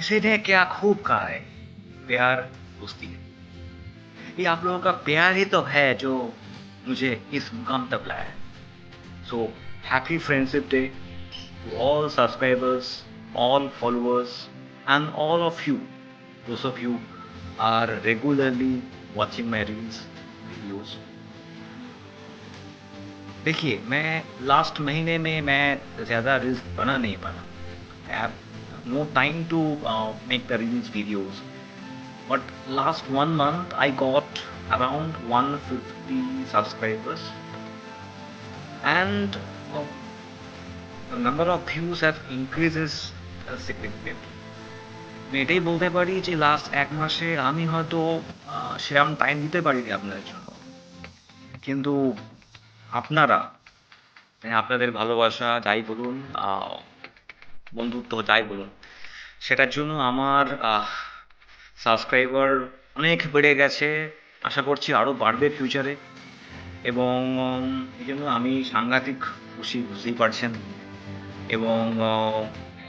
किसी ने क्या खूब कहा है, प्यार दोस्ती है। ये आप लोगों का प्यार ही तो है जो मुझे इस मुकाम तक लाया है। So happy friendship day to all subscribers, all followers, and all of you, those of you are regularly watching my reels videos. देखिए, मैं लास्ट महीने में मैं ज़्यादा रील्स बना नहीं पाया। I have no time to make the reels videos. But last 1 month, I got around 150 subscribers, and the number of views have increases significantly. আমি এটাই বলতে পারি যে লাস্ট 1 মাসে আমি হয়তো সেরকম টাইম দিতে পারিনি আপনাদের জন্য, কিন্তু আপনারা মানে আপনাদের ভালোবাসা যাই বলুন, বন্ধুত্ব যাই বলুন, সেটার জন্য আমার সাবস্ক্রাইবার অনেক বেড়ে গেছে। আশা করছি আরও বাড়বে ফিউচারে, এবং এই জন্য আমি সাংঘাতিক খুশি, বুঝতেই পারছেন। এবং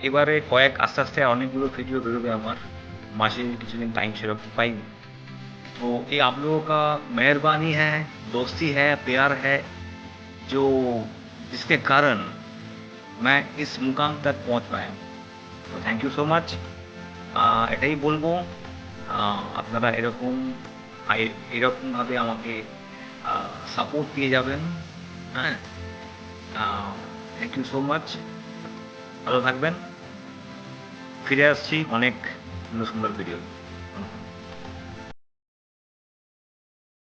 এবারে আস্তে আস্তে অনেকগুলো ভিডিও বেরোবে আমার, মাঝে কিছুদিন টাइम সেরকম पाएंगे। तो ये आप लोगों का मेहरबानी है, दोस्ती है, प्यार है, जो जिसके कारण मैं इस मुकाम तक पहुंच पाया। तो थैंक यू सो मच। এটাই বলবো, আপনারা এরকমভাবে আমাকে সাপোর্ট দিয়ে যাবেন। হ্যাঁ, থ্যাংক ইউ সো মাচ। ভালো থাকবেন। ফিরে আসছি অনেক সুন্দর সুন্দর ভিডিও।